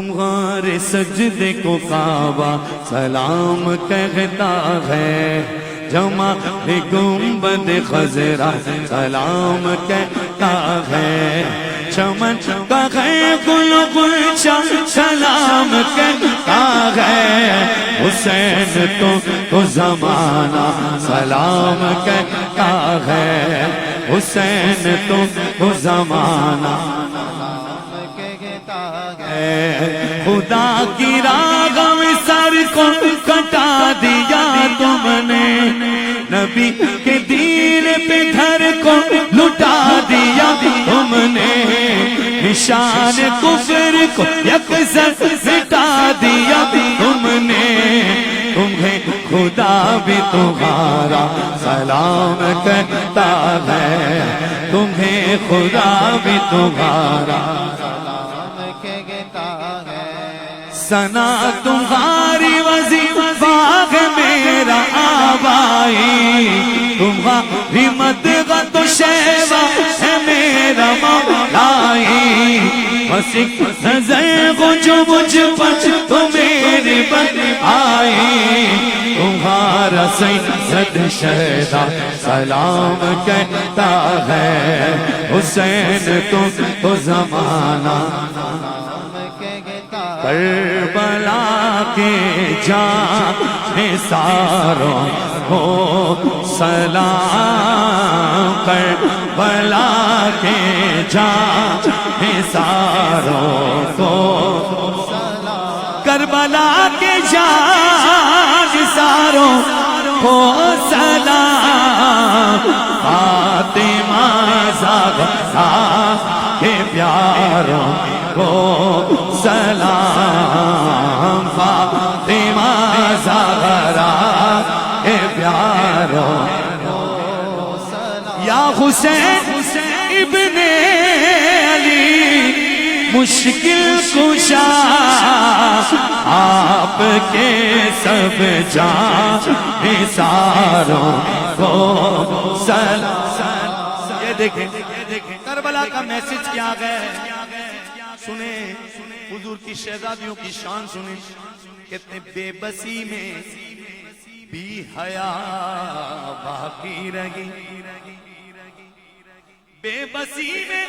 تمہارے سجدے کو کعبہ سلام کہتا ہے، جمع گنبد خضرا سلام کہتا ہے، چمن کا گل گلشن سلام کہتا ہے، حسین تو زمانہ سلام کہتا ہے، حسین تو زمانہ خدا کی راہ میں سر کو کٹا دیا تم نے، نبی کے دین پہ گھر کو لٹا دیا تم نے، نشان کفر کو یکسر مٹا دیا تم نے، تمہیں خدا بھی تمہارا سلام کہتا ہے، تمہیں خدا بھی تمہارا ثنا تمہاری وظیفہ ہے میرا آبائی، تمہاری مدغت و شیوہ ہے میرا مولائی، بس ایک نظر کو جو مجھ پر تو میری بن آئی، تمہارا سید شہداء سلام کہتا ہے، حسین تو زمانہ کربلا کے جانثاروں کو سلام، کربلا کے جانثاروں کو سلام، کربلا کے جانثاروں کو سلام، فاطمہ زہرا کے پیاروں کو سلام، فاطمہ زہرا کے پیاروں کو سلام، یا حسین ابن علی مشکل کشا، آپ کے سب جانثاروں کو سلام۔ یہ دیکھیں کربلا کا میسج کیا گیا ہے، سنیں حضور کی شہزادیوں کی شان سنیں، کتنے بے بسی میں بھی حیا باقی رہی، بے بسی میں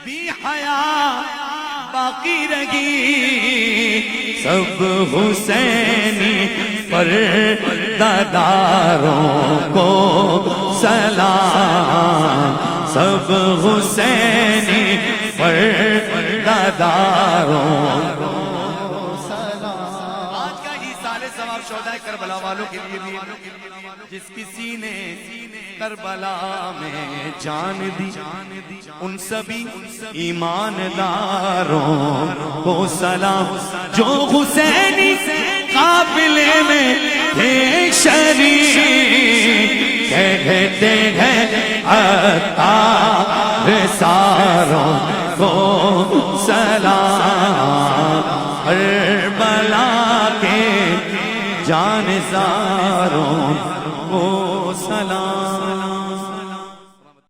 بھی حیا باقی رہی، سب حسینی پرداداروں کو سلام، سب حسینی پرداداروں کو سلام۔ آج کا ہی سال ثواب شہدائے کربلا والوں کے لیے بھی، جس کسی نے کربلا میں جان دی، ان سبھی ایمانداروں کو سلام، جو حسینی قافلے میں تھے شریک، کہتے ہیں عطار ساروں کو سلام، کربلا کے جانثاروں کو سلام۔